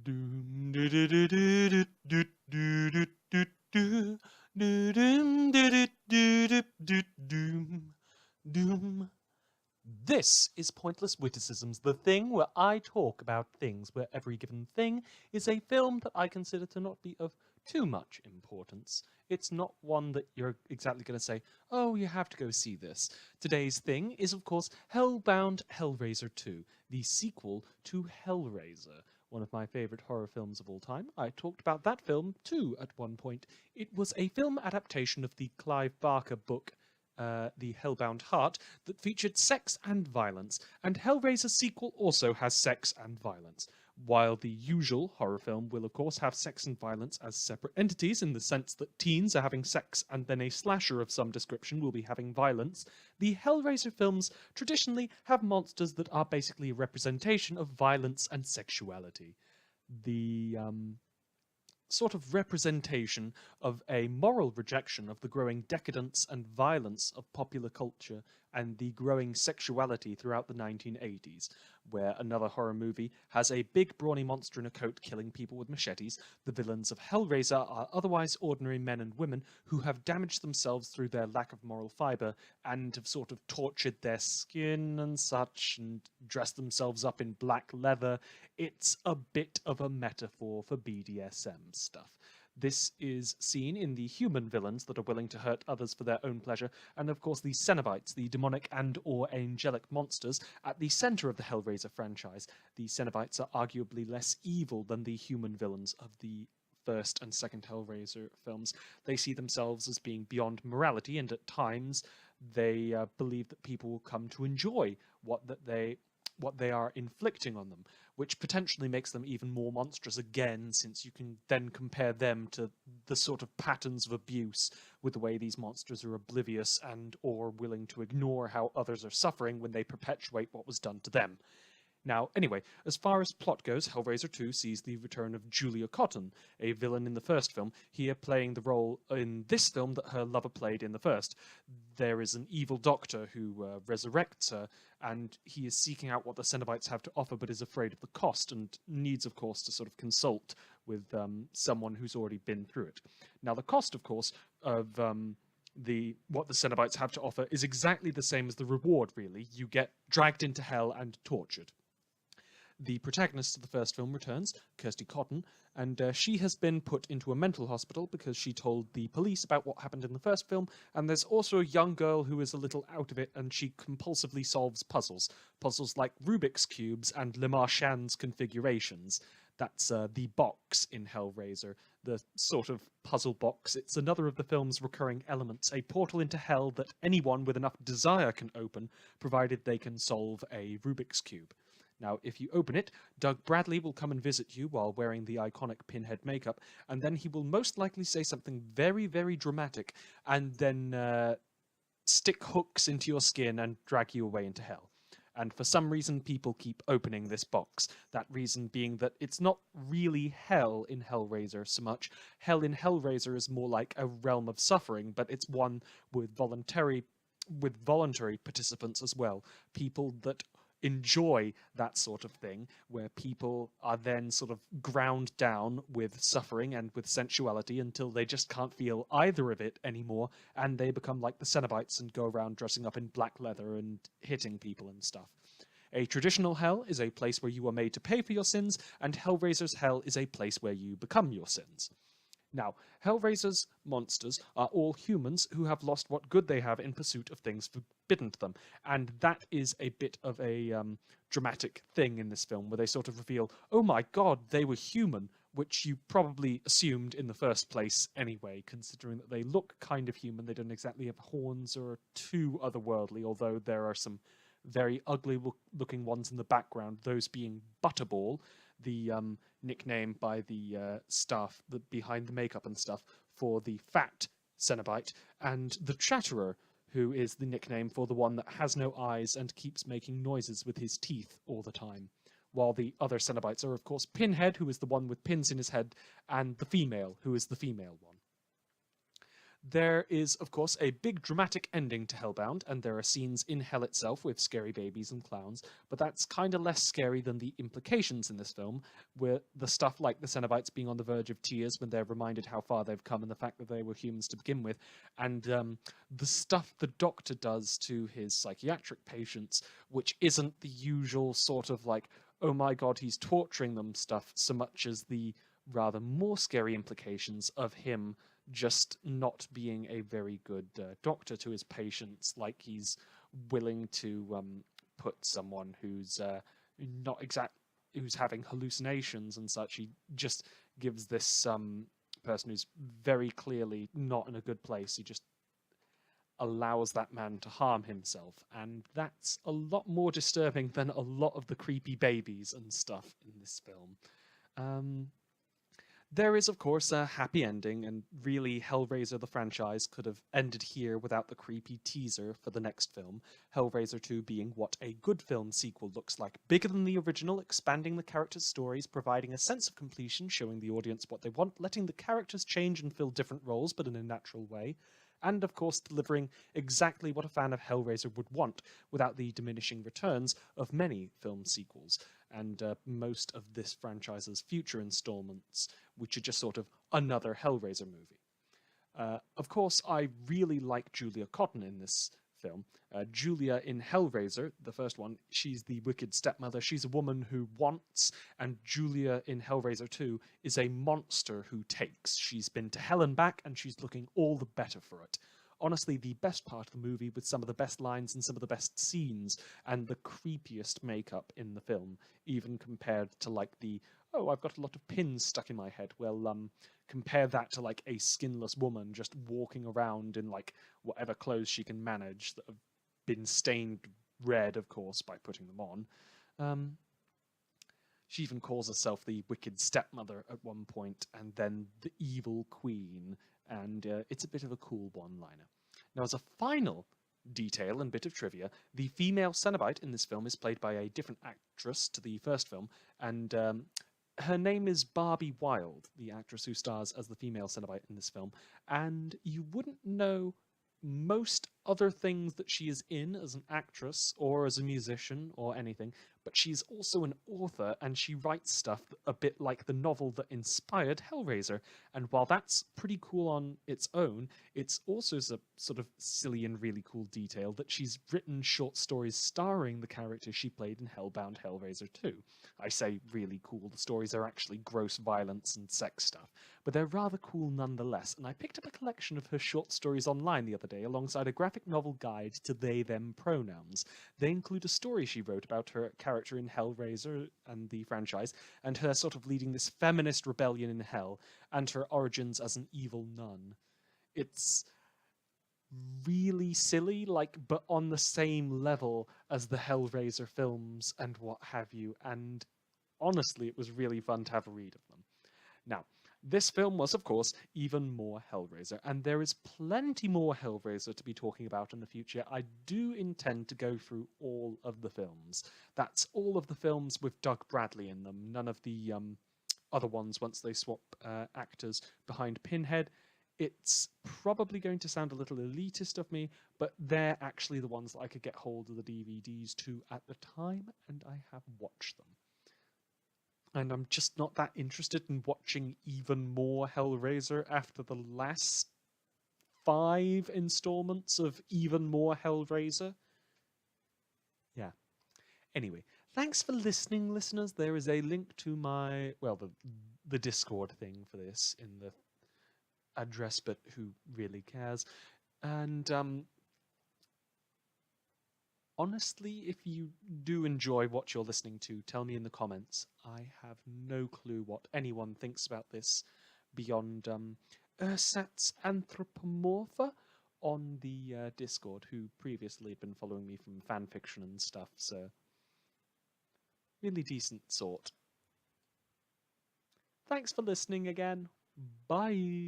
Doom, do, do, do, do, do, do, do, do, do, do, doom, do, do, do, do, do, doom, doom. This is Pointless Witticisms, the thing where I talk about things where every given thing is a film that I consider to not be of too much importance. It's not one that you're exactly going to say, oh, you have to go see this. Today's thing is, of course, Hellbound Hellraiser 2, the sequel to Hellraiser, one of my favourite horror films of all time. I talked about that film too at one point. It was a film adaptation of the Clive Barker book The Hellbound Heart, that featured sex and violence, and Hellraiser's sequel also has sex and violence. While the usual horror film will of course have sex and violence as separate entities in the sense that teens are having sex and then a slasher of some description will be having violence, the Hellraiser films traditionally have monsters that are basically a representation of violence and sexuality. The sort of representation of a moral rejection of the growing decadence and violence of popular culture and the growing sexuality throughout the 1980s, where another horror movie has a big brawny monster in a coat killing people with machetes. The villains of Hellraiser are otherwise ordinary men and women who have damaged themselves through their lack of moral fibre and have sort of tortured their skin and such and dressed themselves up in black leather. It's a bit of a metaphor for BDSM stuff. This is seen in the human villains that are willing to hurt others for their own pleasure, and of course the Cenobites, the demonic and or angelic monsters at the centre of the Hellraiser franchise. The Cenobites are arguably less evil than the human villains of the first and second Hellraiser films. They see themselves as being beyond morality, and at times they believe that people will come to enjoy what they are inflicting on them, which potentially makes them even more monstrous again, since you can then compare them to the sort of patterns of abuse with the way these monsters are oblivious and or willing to ignore how others are suffering when they perpetuate what was done to them. Now, anyway, as far as plot goes, Hellraiser 2 sees the return of Julia Cotton, a villain in the first film, here playing the role in this film that her lover played in the first. There is an evil doctor who resurrects her, and he is seeking out what the Cenobites have to offer, but is afraid of the cost, and needs, of course, to sort of consult with someone who's already been through it. Now, the cost, of course, of what the Cenobites have to offer is exactly the same as the reward, really. You get dragged into hell and tortured. The protagonist of the first film returns, Kirsty Cotton, and she has been put into a mental hospital because she told the police about what happened in the first film, and there's also a young girl who is a little out of it, and she compulsively solves puzzles. Puzzles like Rubik's Cubes and Le Marchand's configurations. That's the box in Hellraiser, the sort of puzzle box. It's another of the film's recurring elements, a portal into hell that anyone with enough desire can open, provided they can solve a Rubik's Cube. Now, if you open it, Doug Bradley will come and visit you while wearing the iconic pinhead makeup, and then he will most likely say something very, very dramatic, and then stick hooks into your skin and drag you away into hell. And for some reason, people keep opening this box. That reason being that it's not really hell in Hellraiser so much. Hell in Hellraiser is more like a realm of suffering, but it's one with voluntary participants as well. People that enjoy that sort of thing, where people are then sort of ground down with suffering and with sensuality until they just can't feel either of it anymore, and they become like the Cenobites and go around dressing up in black leather and hitting people and stuff. A traditional hell is a place where you are made to pay for your sins, and Hellraiser's hell is a place where you become your sins. Now, Hellraiser's monsters are all humans who have lost what good they have in pursuit of things forbidden to them, and that is a bit of a dramatic thing in this film, where they sort of reveal, oh my god, they were human, which you probably assumed in the first place anyway, considering that they look kind of human. They don't exactly have horns or are too otherworldly, although there are some very ugly looking ones in the background, those being Butterball, the nickname by the staff behind the makeup and stuff for the fat Cenobite, and the Chatterer, who is the nickname for the one that has no eyes and keeps making noises with his teeth all the time. While the other Cenobites are, of course, Pinhead, who is the one with pins in his head, and the female, who is the female one. There is, of course, a big dramatic ending to Hellbound, and there are scenes in hell itself with scary babies and clowns, but that's kind of less scary than the implications in this film, where the stuff like the Cenobites being on the verge of tears when they're reminded how far they've come and the fact that they were humans to begin with, and the stuff the Doctor does to his psychiatric patients, which isn't the usual sort of like, oh my god, he's torturing them stuff, so much as the rather more scary implications of him just not being a very good doctor to his patients, like he's willing to put someone who's not exact who's having hallucinations and such. He just gives this person who's very clearly not in a good place. He just allows that man to harm himself, and that's a lot more disturbing than a lot of the creepy babies and stuff in this film. There is, of course, a happy ending, and really Hellraiser the franchise could have ended here without the creepy teaser for the next film, Hellraiser 2 being what a good film sequel looks like. Bigger than the original, expanding the characters' stories, providing a sense of completion, showing the audience what they want, letting the characters change and fill different roles, but in a natural way, and of course delivering exactly what a fan of Hellraiser would want, without the diminishing returns of many film sequels, and most of this franchise's future installments, which are just sort of another Hellraiser movie. Of course, I really like Julia Cotton in this film. Julia in Hellraiser, the first one, she's the wicked stepmother. She's a woman who wants, and Julia in Hellraiser 2 is a monster who takes. She's been to hell and back, and she's looking all the better for it. Honestly, the best part of the movie, with some of the best lines and some of the best scenes, and the creepiest makeup in the film, even compared to like the, oh, I've got a lot of pins stuck in my head. Well, compare that to like a skinless woman just walking around in like whatever clothes she can manage that have been stained red, of course, by putting them on. She even calls herself the wicked stepmother at one point, and then the evil queen, and it's a bit of a cool one-liner. Now, as a final detail and bit of trivia, the female Cenobite in this film is played by a different actress to the first film, and her name is Barbie Wilde, the actress who stars as the female Cenobite in this film, and you wouldn't know most other things that she is in as an actress or as a musician or anything, but she's also an author, and she writes stuff a bit like the novel that inspired Hellraiser. And while that's pretty cool on its own, it's also a sort of silly and really cool detail that she's written short stories starring the character she played in Hellbound Hellraiser 2. I say really cool, the stories are actually gross violence and sex stuff, but they're rather cool nonetheless, and I picked up a collection of her short stories online the other day alongside a graphic novel guide to they-them pronouns. They include a story she wrote about her character in Hellraiser and the franchise, and her sort of leading this feminist rebellion in hell, and her origins as an evil nun. It's really silly, like, but on the same level as the Hellraiser films and what have you, and honestly, it was really fun to have a read of them. Now, this film was, of course, even more Hellraiser, and there is plenty more Hellraiser to be talking about in the future. I do intend to go through all of the films. That's all of the films with Doug Bradley in them, none of the other ones once they swap actors behind Pinhead. It's probably going to sound a little elitist of me, but they're actually the ones that I could get hold of the DVDs to at the time, and I have watched them. And I'm just not that interested in watching even more Hellraiser after the last 5 installments of even more Hellraiser. Yeah. Anyway, thanks for listening, listeners. There is a link to my, well, the Discord thing for this in the address, but who really cares? And honestly, if you do enjoy what you're listening to, tell me in the comments. I have no clue what anyone thinks about this beyond Ursat's Anthropomorpha on the Discord, who previously had been following me from fanfiction and stuff, so really decent sort. Thanks for listening again. Bye!